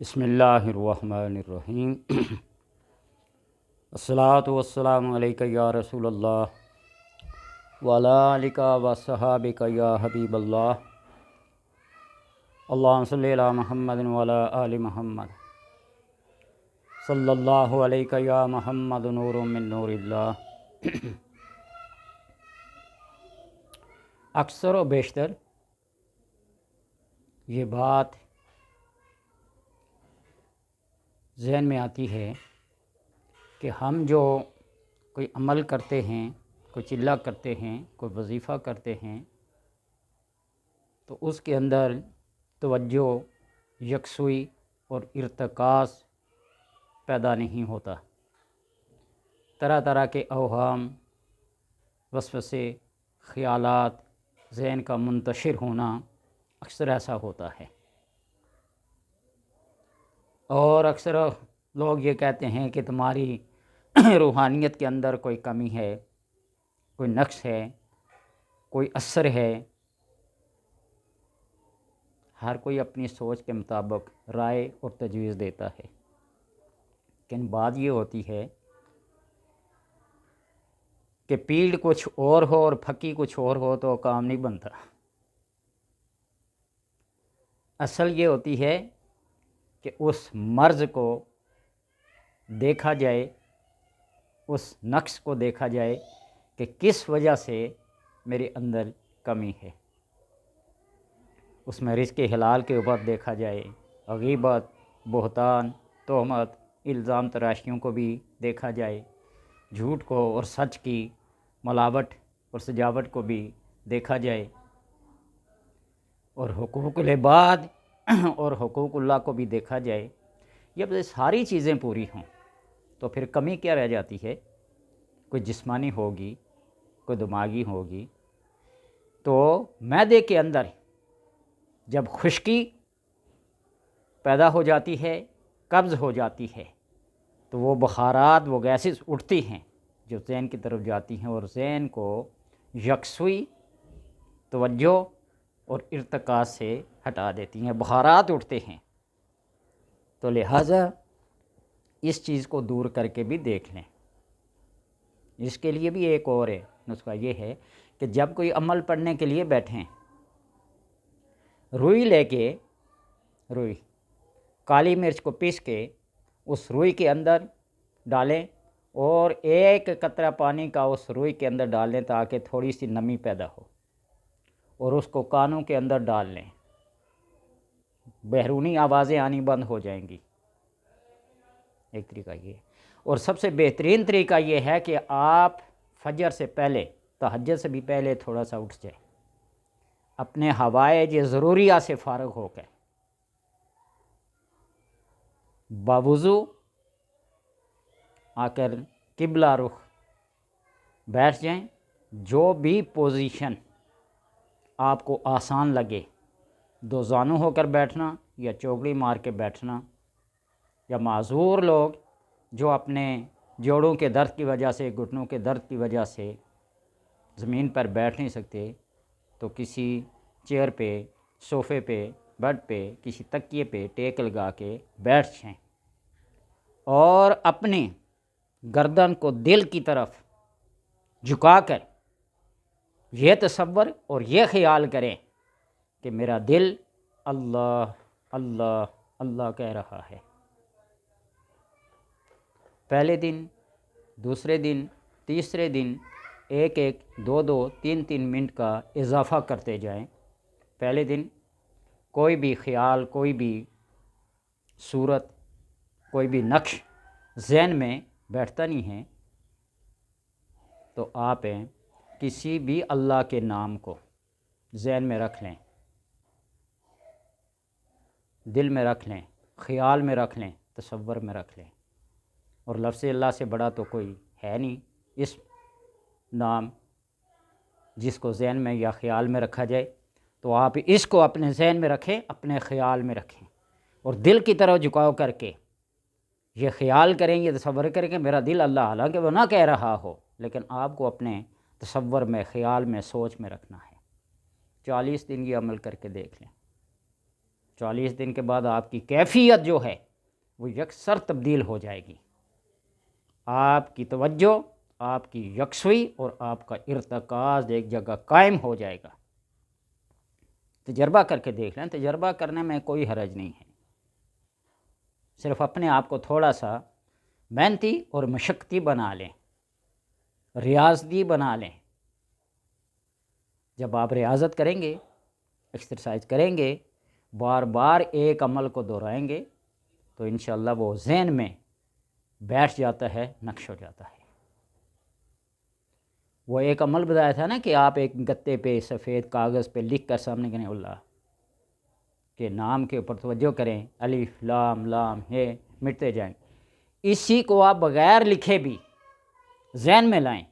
بسم اللہ الرحمن الرحیم الصلاۃ والسلام علیک یا رسول اللہ وعلی آلک و صحابک یا حبیب اللہ اللہم صلی علی محمد وعلی آل محمد صلی اللہ علیک یا محمد نور من نور اللہ۔ اکثر و بیشتر یہ بات ذہن میں آتی ہے کہ ہم جو کوئی عمل کرتے ہیں، کوئی چلہ کرتے ہیں، کوئی وظیفہ کرتے ہیں، تو اس کے اندر توجہ، یکسوئی اور ارتکاز پیدا نہیں ہوتا۔ طرح طرح کے اوہام، وسوسے، خیالات، ذہن کا منتشر ہونا اکثر ایسا ہوتا ہے۔ اور اکثر لوگ یہ کہتے ہیں کہ تمہاری روحانیت کے اندر کوئی کمی ہے، کوئی نقص ہے، کوئی اثر ہے۔ ہر کوئی اپنی سوچ کے مطابق رائے اور تجویز دیتا ہے، لیکن بات یہ ہوتی ہے کہ پیڑ کچھ اور ہو اور پھکی کچھ اور ہو تو کام نہیں بنتا۔ اصل یہ ہوتی ہے کہ اس مرض کو دیکھا جائے، اس نقص کو دیکھا جائے کہ کس وجہ سے میرے اندر کمی ہے۔ اس میں رزق حلال کے اوپر دیکھا جائے، غیبت، بہتان، تہمت، الزام تراشیوں کو بھی دیکھا جائے، جھوٹ کو اور سچ کی ملاوٹ اور سجاوٹ کو بھی دیکھا جائے، اور حقوق العباد اور حقوق اللہ کو بھی دیکھا جائے۔ جب یہ ساری چیزیں پوری ہوں تو پھر کمی کیا رہ جاتی ہے؟ کوئی جسمانی ہوگی، کوئی دماغی ہوگی۔ تو معدے کے اندر جب خشکی پیدا ہو جاتی ہے، قبض ہو جاتی ہے، تو وہ بخارات، وہ گیسز اٹھتی ہیں جو ذہن کی طرف جاتی ہیں اور ذہن کو یکسوئی، توجہ اور ارتکاز سے ہٹا دیتی ہیں، بخارات اٹھتے ہیں۔ تو لہٰذا اس چیز کو دور کر کے بھی دیکھ لیں۔ اس کے لیے بھی ایک اور ہے نسخہ، یہ ہے کہ جب کوئی عمل پڑھنے کے لیے بیٹھیں، روئی لے کے، روئی کالی مرچ کو پیس کے اس روئی کے اندر ڈالیں اور ایک قطرہ پانی کا اس روئی کے اندر ڈال لیں تاکہ تھوڑی سی نمی پیدا ہو، اور اس کو کانوں کے اندر ڈال لیں۔ بیرونی آوازیں آنی بند ہو جائیں گی۔ ایک طریقہ یہ ہے، اور سب سے بہترین طریقہ یہ ہے کہ آپ فجر سے پہلے، تہجد سے بھی پہلے تھوڑا سا اٹھ جائیں، اپنے حوائج ضروریہ سے فارغ ہو کر باوضو آ کر قبلہ رخ بیٹھ جائیں۔ جو بھی پوزیشن آپ کو آسان لگے، دو زانو ہو کر بیٹھنا یا چوگڑی مار کے بیٹھنا، یا معذور لوگ جو اپنے جوڑوں کے درد کی وجہ سے، گھٹنوں کے درد کی وجہ سے زمین پر بیٹھ نہیں سکتے، تو کسی چیئر پہ، صوفے پہ، بیڈ پہ، کسی تکیے پہ ٹیک لگا کے بیٹھ جائیں، اور اپنی گردن کو دل کی طرف جھکا کر یہ تصور اور یہ خیال کریں کہ میرا دل اللہ اللہ اللہ کہہ رہا ہے۔ پہلے دن، دوسرے دن، تیسرے دن ایک ایک، دو دو، تین تین منٹ کا اضافہ کرتے جائیں۔ پہلے دن کوئی بھی خیال، کوئی بھی صورت، کوئی بھی نقش ذہن میں بیٹھتا نہیں ہے، تو آپ کسی بھی اللہ کے نام کو ذہن میں رکھ لیں، دل میں رکھ لیں، خیال میں رکھ لیں، تصور میں رکھ لیں۔ اور لفظ اللہ سے بڑا تو کوئی ہے نہیں اس نام جس کو ذہن میں یا خیال میں رکھا جائے، تو آپ اس کو اپنے ذہن میں رکھیں، اپنے خیال میں رکھیں، اور دل کی طرف جھکاؤ کر کے یہ خیال کریں، یہ تصور کریں کہ میرا دل اللہ، حالانکہ وہ نہ کہہ رہا ہو، لیکن آپ کو اپنے تصور میں، خیال میں، سوچ میں رکھنا ہے۔ 40 دن یہ عمل کر کے دیکھ لیں۔ 40 دن کے بعد آپ کی کیفیت جو ہے وہ یکسر تبدیل ہو جائے گی، آپ کی توجہ، آپ کی یکسوئی اور آپ کا ارتکاز ایک جگہ قائم ہو جائے گا۔ تجربہ کر کے دیکھ لیں، تجربہ کرنے میں کوئی حرج نہیں ہے، صرف اپنے آپ کو تھوڑا سا محنتی اور مشقتی بنا لیں، ریاضتی بنا لیں۔ جب آپ ریاضت کریں گے، ایکسرسائز کریں گے، بار بار ایک عمل کو دہرائیں گے تو انشاءاللہ وہ ذہن میں بیٹھ جاتا ہے، نقش ہو جاتا ہے۔ وہ ایک عمل بتایا تھا نا کہ آپ ایک گتے پہ سفید کاغذ پہ لکھ کر سامنے کریں اللہ کے نام کے اوپر توجہ کریں، الف لام لام ہے مٹتے جائیں، اسی کو آپ بغیر لکھے بھی ذہن میں لائیں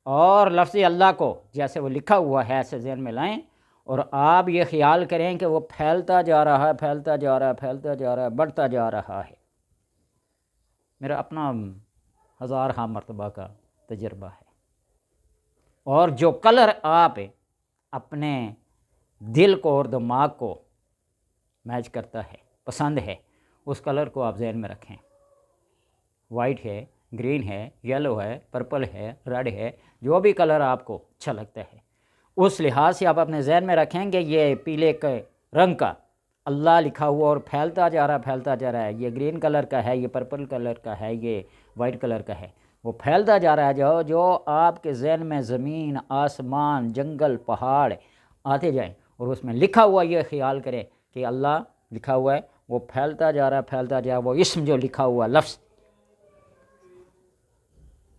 اور لفظ اللہ کو جیسے وہ لکھا ہوا ہے ایسے ذہن میں لائیں، اور آپ یہ خیال کریں کہ وہ پھیلتا جا رہا ہے، پھیلتا جا رہا ہے، پھیلتا جا رہا ہے، بڑھتا جا رہا ہے۔ میرا اپنا 1000 مرتبہ کا تجربہ ہے۔ اور جو کلر آپ اپنے دل کو اور دماغ کو میچ کرتا ہے، پسند ہے، اس کلر کو آپ ذہن میں رکھیں۔ وائٹ ہے، گرین ہے، یلو ہے، پرپل ہے، ریڈ ہے، جو بھی کلر آپ کو اچھا لگتا ہے اس لحاظ سے آپ اپنے ذہن میں رکھیں گے یہ پیلے کے رنگ کا اللہ لکھا ہوا اور پھیلتا جا رہا، پھیلتا جا رہا ہے، یہ گرین کلر کا ہے، یہ پرپل کلر کا ہے، یہ وائٹ کلر کا ہے، وہ پھیلتا جا رہا ہے۔ جو آپ کے ذہن میں زمین، آسمان، جنگل، پہاڑ آتے جائیں اور اس میں لکھا ہوا یہ خیال کریں کہ اللہ لکھا ہوا ہے، وہ پھیلتا جا رہا ہے، پھیلتا جا رہا ہے۔ وہ اسم جو لکھا ہوا لفظ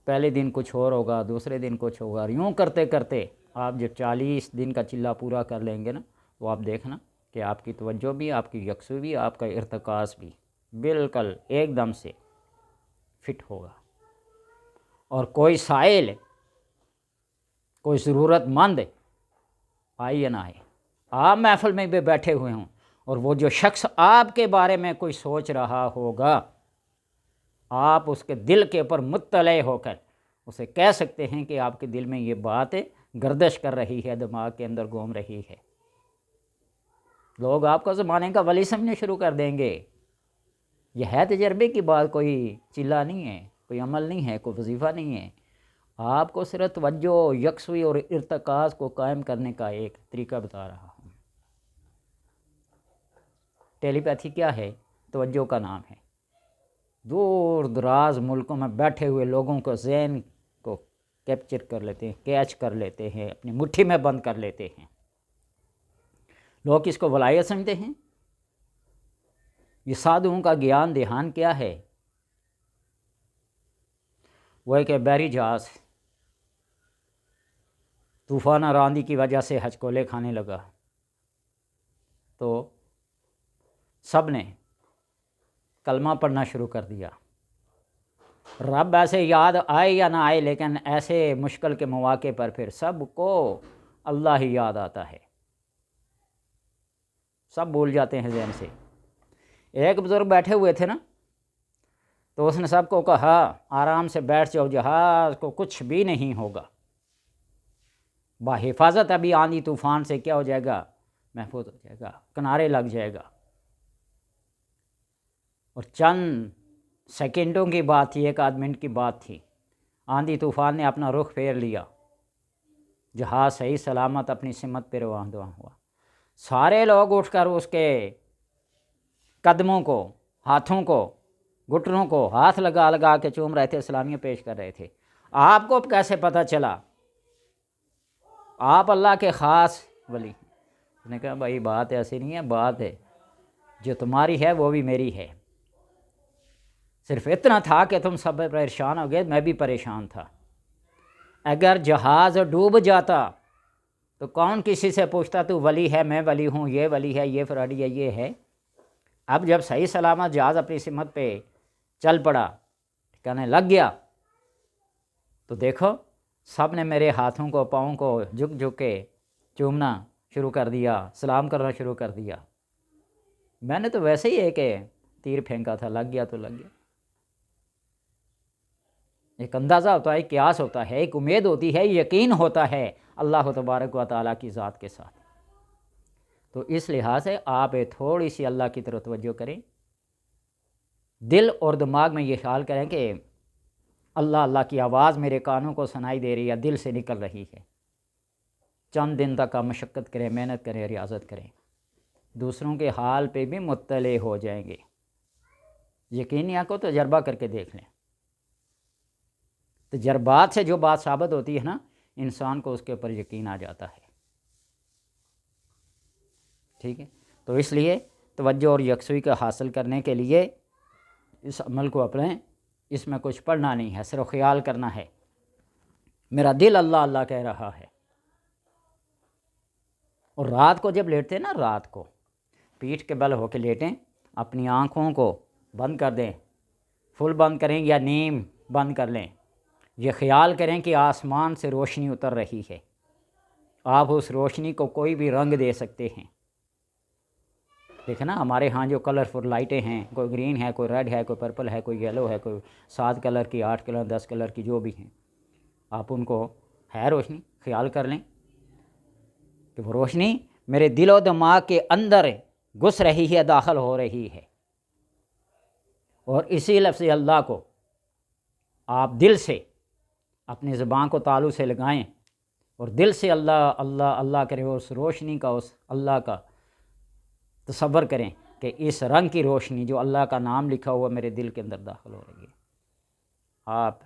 پہلے دن کچھ اور ہوگا، دوسرے دن کچھ ہوگا، اور یوں کرتے کرتے آپ جب 40 دن کا چلہ پورا کر لیں گے نا تو آپ دیکھنا کہ آپ کی توجہ بھی، آپ کی یکسوئی بھی، آپ کا ارتکاز بھی بالکل ایک دم سے فٹ ہوگا۔ اور کوئی سائل، کوئی ضرورت مند آئے یا نہ آئے، آپ محفل میں بھی بیٹھے ہوئے ہوں اور وہ جو شخص آپ کے بارے میں کوئی سوچ رہا ہوگا، آپ اس کے دل کے اوپر مطلع ہو کر اسے کہہ سکتے ہیں کہ آپ کے دل میں یہ بات گردش کر رہی ہے، دماغ کے اندر گھوم رہی ہے۔ لوگ آپ کو زمانے کا ولی سمجھنے شروع کر دیں گے۔ یہ ہے تجربے کی بات، کوئی چلہ نہیں ہے، کوئی عمل نہیں ہے، کوئی وظیفہ نہیں ہے۔ آپ کو صرف توجہ، یکسوئی اور ارتکاز کو قائم کرنے کا ایک طریقہ بتا رہا ہوں۔ ٹیلی پیتھی کیا ہے؟ توجہ کا نام ہے۔ دور دراز ملکوں میں بیٹھے ہوئے لوگوں کو ذہن کو کیپچر کر لیتے ہیں، کیچ کر لیتے ہیں، اپنی مٹھی میں بند کر لیتے ہیں۔ لوگ اس کو ولایت سمجھتے ہیں۔ یہ سادھوؤں کا گیان دھیان کیا ہے؟ وہ ایک بحری جہاز طوفان اور آندھی کی وجہ سے ہچکولے کھانے لگا تو سب نے کلمہ پڑھنا شروع کر دیا۔ رب ایسے یاد آئے یا نہ آئے، لیکن ایسے مشکل کے مواقع پر پھر سب کو اللہ ہی یاد آتا ہے، سب بھول جاتے ہیں ذہن سے۔ ایک بزرگ بیٹھے ہوئے تھے نا، تو اس نے سب کو کہا آرام سے بیٹھ جاؤ، جہاز کو کچھ بھی نہیں ہوگا، بحفاظت ابھی آندھی طوفان سے کیا ہو جائے گا، محفوظ ہو جائے گا، کنارے لگ جائے گا۔ اور چند سیکنڈوں کی بات تھی، 1 منٹ کی بات تھی، آندھی طوفان نے اپنا رخ پھیر لیا، جہاز صحیح سلامت اپنی سمت پہ رواں ہوا۔ سارے لوگ اٹھ کر اس کے قدموں کو، ہاتھوں کو، گھٹنوں کو ہاتھ لگا لگا کے چوم رہے تھے، سلامیاں پیش کر رہے تھے۔ آپ کو کیسے پتہ چلا آپ اللہ کے خاص ولی؟ اس نے کہا بھائی بات ایسی نہیں ہے، بات ہے جو تمہاری ہے وہ بھی میری ہے۔ صرف اتنا تھا کہ تم سب پریشان ہو گئے، میں بھی پریشان تھا۔ اگر جہاز ڈوب جاتا تو کون کسی سے پوچھتا تو ولی ہے، میں ولی ہوں، یہ ولی ہے، یہ فراڈی ہے، یہ ہے۔ اب جب صحیح سلامت جہاز اپنی سمت پہ چل پڑا، ٹھکانے لگ گیا، تو دیکھو سب نے میرے ہاتھوں کو، پاؤں کو جھک جھک کے چومنا شروع کر دیا، سلام کرنا شروع کر دیا۔ میں نے تو ویسے ہی ایک تیر پھینکا تھا، لگ گیا تو لگ گیا۔ ایک اندازہ ہوتا ہے، قیاس ہوتا ہے، ایک امید ہوتی ہے، یقین ہوتا ہے اللہ تبارک و تعالیٰ کی ذات کے ساتھ۔ تو اس لحاظ سے آپ تھوڑی سی اللہ کی طرف توجہ کریں، دل اور دماغ میں یہ خیال کریں کہ اللہ اللہ کی آواز میرے کانوں کو سنائی دے رہی ہے، دل سے نکل رہی ہے۔ چند دن تک آپ مشقت کریں، محنت کریں، ریاضت کریں، دوسروں کے حال پہ بھی مطلع ہو جائیں گے۔ یقینی آپ کو تجربہ کر کے دیکھ لیں، تجربات سے جو بات ثابت ہوتی ہے نا، انسان کو اس کے اوپر یقین آ جاتا ہے۔ ٹھیک ہے، تو اس لیے توجہ اور یکسوئی کا حاصل کرنے کے لیے اس عمل کو اپنے، اس میں کچھ پڑھنا نہیں ہے، صرف خیال کرنا ہے میرا دل اللہ اللہ کہہ رہا ہے۔ اور رات کو جب لیٹتے ہیں نا، رات کو پیٹھ کے بل ہو کے لیٹیں، اپنی آنکھوں کو بند کر دیں، فل بند کریں یا نیم بند کر لیں، یہ خیال کریں کہ آسمان سے روشنی اتر رہی ہے، آپ اس روشنی کو کوئی بھی رنگ دے سکتے ہیں۔ دیکھیں نا ہمارے ہاں جو کلرفل لائٹیں ہیں، کوئی گرین ہے، کوئی ریڈ ہے، کوئی پرپل ہے، کوئی یلو ہے، کوئی 7 کلر کی، 8 کلر، 10 کلر کی، جو بھی ہیں، آپ ان کو ہے روشنی، خیال کر لیں کہ وہ روشنی میرے دل و دماغ کے اندر گھس رہی ہے، داخل ہو رہی ہے، اور اسی لفظ اللہ کو آپ دل سے اپنی زبان کو تالو سے لگائیں اور دل سے اللہ اللہ اللہ کریں، اس روشنی کا، اس اللہ کا تصور کریں کہ اس رنگ کی روشنی جو اللہ کا نام لکھا ہوا میرے دل کے اندر داخل ہو رہی ہے۔ آپ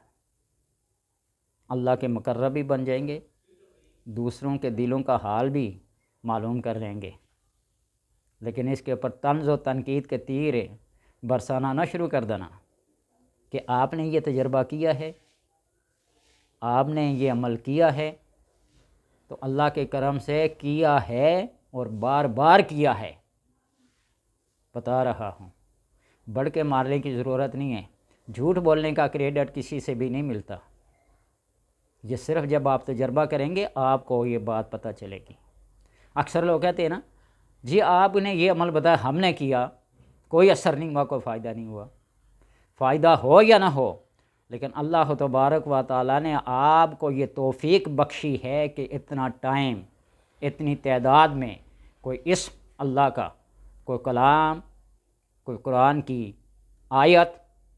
اللہ کے مقرب بھی بن جائیں گے، دوسروں کے دلوں کا حال بھی معلوم کر لیں گے، لیکن اس کے اوپر طنز و تنقید کے تیر برسانا نہ شروع کر دینا کہ آپ نے یہ تجربہ کیا ہے، آپ نے یہ عمل کیا ہے، تو اللہ کے کرم سے کیا ہے اور بار بار کیا ہے، بتا رہا ہوں، بڑھ کے مارنے کی ضرورت نہیں ہے، جھوٹ بولنے کا کریڈٹ کسی سے بھی نہیں ملتا، یہ صرف جب آپ تجربہ کریں گے آپ کو یہ بات پتہ چلے گی۔ اکثر لوگ کہتے ہیں نا جی آپ نے یہ عمل بتایا، ہم نے کیا، کوئی اثر نہیں ہوا، کوئی فائدہ نہیں ہوا۔ فائدہ ہو یا نہ ہو، لیکن اللہ تبارک و تعالیٰ نے آپ کو یہ توفیق بخشی ہے کہ اتنا ٹائم، اتنی تعداد میں کوئی اسم اللہ کا، کوئی کلام، کوئی قرآن کی آیت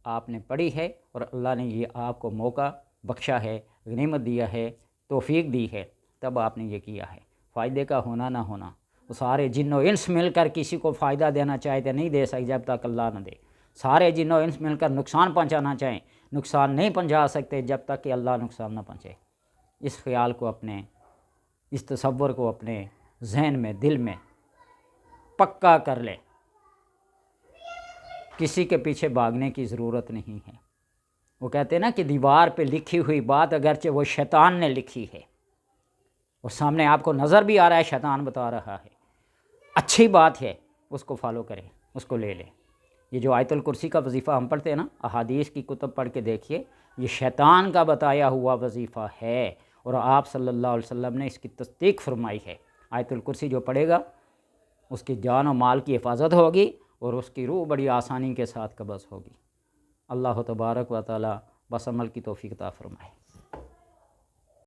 آپ نے پڑھی ہے، اور اللہ نے یہ آپ کو موقع بخشا ہے، غنیمت دیا ہے، توفیق دی ہے، تب آپ نے یہ کیا ہے۔ فائدے کا ہونا نہ ہونا، وہ سارے جن و انس مل کر کسی کو فائدہ دینا چاہتے نہیں دے سکتے جب تک اللہ نہ دے، سارے جن و انس مل کر نقصان پہنچانا چاہیں، نقصان نہیں پہنچا سکتے جب تک کہ اللہ نقصان نہ پہنچے۔ اس خیال کو اپنے، اس تصور کو اپنے ذہن میں، دل میں پکا کر لیں، کسی کے پیچھے بھاگنے کی ضرورت نہیں ہے۔ وہ کہتے ہیں نا کہ دیوار پہ لکھی ہوئی بات اگرچہ وہ شیطان نے لکھی ہے، اور سامنے آپ کو نظر بھی آ رہا ہے شیطان بتا رہا ہے، اچھی بات ہے، اس کو فالو کریں، اس کو لے لیں۔ یہ جو آیت الکرسی کا وظیفہ ہم پڑھتے ہیں نا، احادیث کی کتب پڑھ کے دیکھیے، یہ شیطان کا بتایا ہوا وظیفہ ہے، اور آپ صلی اللہ علیہ وسلم نے اس کی تصدیق فرمائی ہے۔ آیت الکرسی جو پڑھے گا اس کی جان و مال کی حفاظت ہوگی، اور اس کی روح بڑی آسانی کے ساتھ قبض ہوگی۔ اللہ تبارک و تعالی بس عمل کی توفیق عطا فرمائے۔